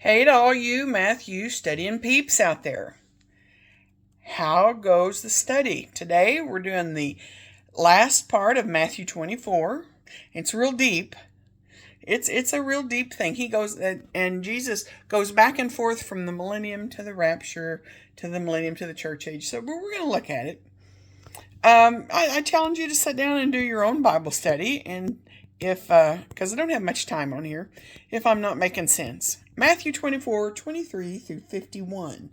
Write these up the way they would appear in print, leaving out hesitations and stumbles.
Hey to all you Matthew studying peeps out there. How goes the study? Today we're doing the last part of Matthew 24. It's real deep. It's a real deep thing. He goes and Jesus goes back and forth from the millennium to the rapture to the millennium to the church age. So we're going to look at it. I challenge you to sit down and do your own Bible study, and if because I don't have much time on here, if I'm not making sense. Matthew 24:23 through 51,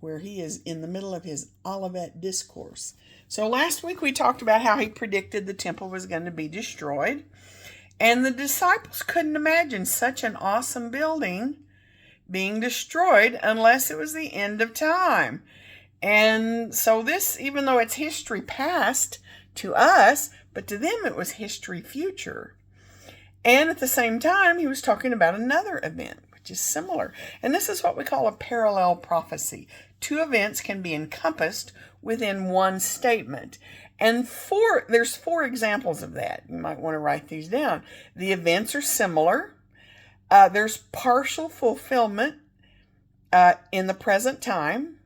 where he is in the middle of his olivet discourse. So last week we talked about how he predicted the temple was going to be destroyed, and the disciples couldn't imagine such an awesome building being destroyed unless it was the end of time. And so this, even though it's history past to us, but to them it was history future. And at the same time, he was talking about another event, which is similar. And this is what we call a parallel prophecy. Two events can be encompassed within one statement. And there's four examples of that. You might want to write these down. The events are similar. There's partial fulfillment in the present time.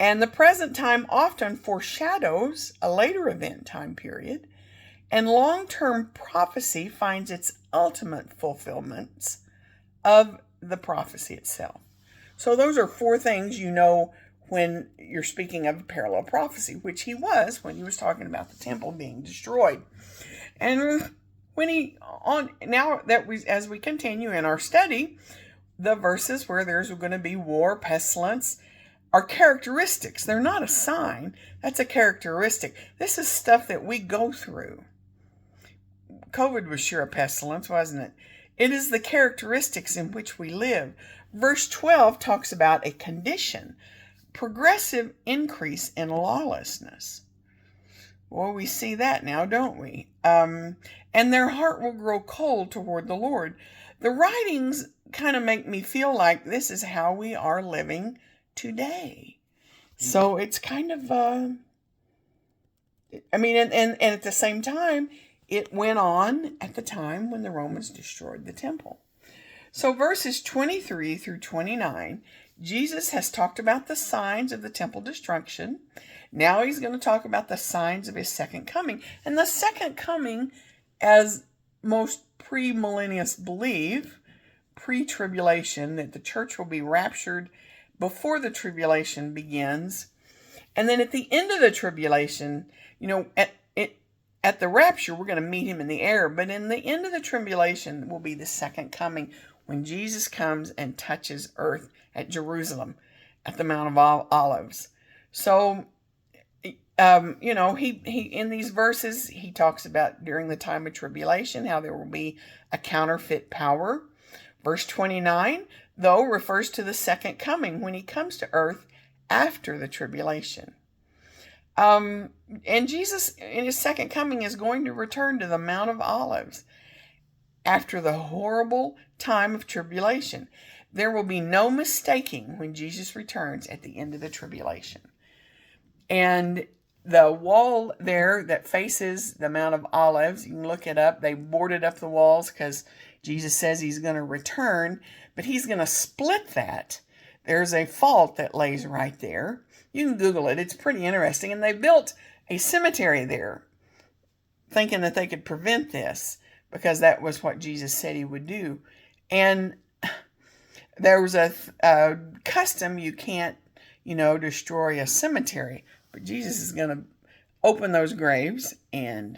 And the present time often foreshadows a later event time period. And long-term prophecy finds its ultimate fulfillments of the prophecy itself. So those are four things you know when you're speaking of a parallel prophecy, which he was when he was talking about the temple being destroyed. And as we continue in our study, the verses where there's going to be war, pestilence, are characteristics. They're not a sign. That's a characteristic. This is stuff that we go through. COVID was sure a pestilence, wasn't it? It is the characteristics in which we live. Verse 12 talks about a condition, progressive increase in lawlessness. Well, we see that now, don't we? And their heart will grow cold toward the Lord. The writings kind of make me feel like this is how we are living today. So it's kind of, and at the same time, it went on at the time when the Romans destroyed the temple. So verses 23 through 29, Jesus has talked about the signs of the temple destruction. Now he's going to talk about the signs of his second coming. And the second coming, as most premillennialists believe, pre-tribulation, that the church will be raptured before the tribulation begins. And then at the end of the tribulation, at the rapture, we're going to meet him in the air. But in the end of the tribulation will be the second coming, when Jesus comes and touches earth at Jerusalem, at the Mount of Olives. So, he in these verses, he talks about during the time of tribulation, how there will be a counterfeit power. Verse 29, though, refers to the second coming, when he comes to earth after the tribulation. And Jesus, in his second coming, is going to return to the Mount of Olives after the horrible time of tribulation. There will be no mistaking when Jesus returns at the end of the tribulation. And the wall there that faces the Mount of Olives, you can look it up. They boarded up the walls because Jesus says he's going to return, but he's going to split that. There's a fault that lays right there. You can Google it. It's pretty interesting. And they built a cemetery there, thinking that they could prevent this, because that was what Jesus said he would do. And there was a custom, you can't, destroy a cemetery. But Jesus is going to open those graves, and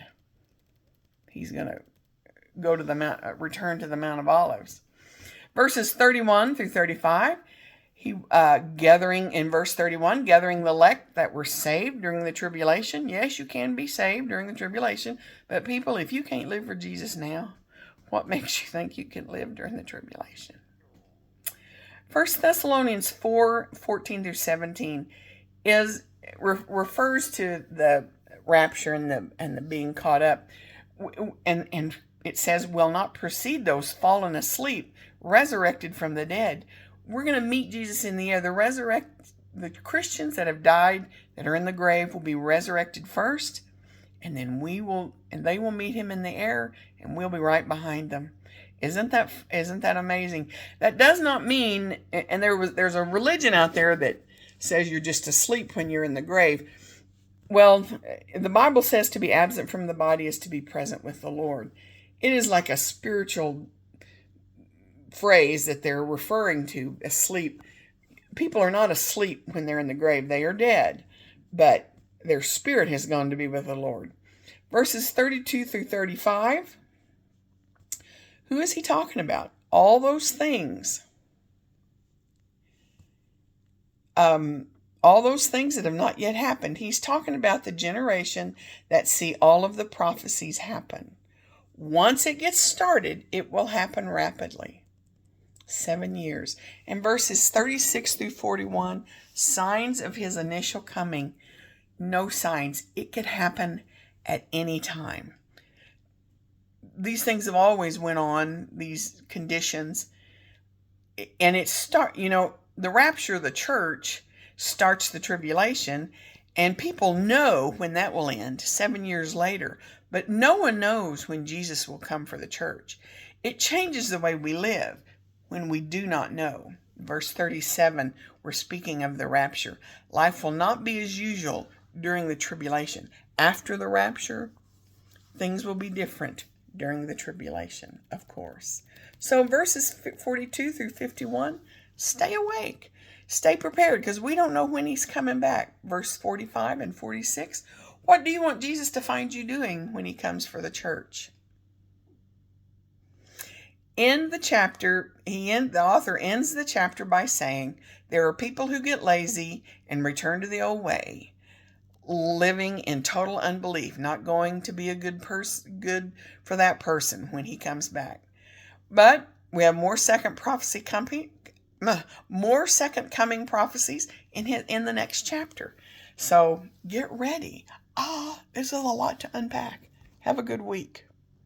he's going to go to the mount, return to the Mount of Olives. Verses 31 through 35, gathering in verse 31, gathering the elect that were saved during the tribulation. Yes, you can be saved during the tribulation, but people, if you can't live for Jesus now, what makes you think you can live during the tribulation? 1 Thessalonians 4:14 through 17 refers to the rapture and the being caught up, and it says, will not precede those fallen asleep, resurrected from the dead. We're going to meet Jesus in the air. The Christians that have died, that are in the grave, will be resurrected first, and then they will meet him in the air, and we'll be right behind them. Isn't that amazing? That does not mean, and there's a religion out there that says you're just asleep when you're in the grave. Well, the Bible says to be absent from the body is to be present with the Lord. It is like a spiritual phrase that they're referring to, asleep. People are not asleep when they're in the grave. They are dead, but their spirit has gone to be with the Lord. Verses 32 through 35. Who is he talking about? All those things. All those things that have not yet happened. He's talking about the generation that see all of the prophecies happen. Once it gets started, it will happen rapidly. 7 years. And verses 36 through 41, signs of his initial coming. No signs. It could happen at any time. These things have always went on, these conditions. And the rapture of the church starts the tribulation, and people know when that will end 7 years later. But no one knows when Jesus will come for the church. It changes the way we live when we do not know. Verse 37, we're speaking of the rapture. Life will not be as usual during the tribulation. After the rapture, things will be different during the tribulation, of course. So verses 42 through 51, stay awake. Stay prepared, because we don't know when he's coming back. Verse 45 and 46, what do you want Jesus to find you doing when he comes for the church? In the chapter, the author ends the chapter by saying, there are people who get lazy and return to the old way, living in total unbelief, not going to be a good for that person when he comes back. But we have more second coming prophecies in the next chapter. So get ready. This is a lot to unpack. Have a good week.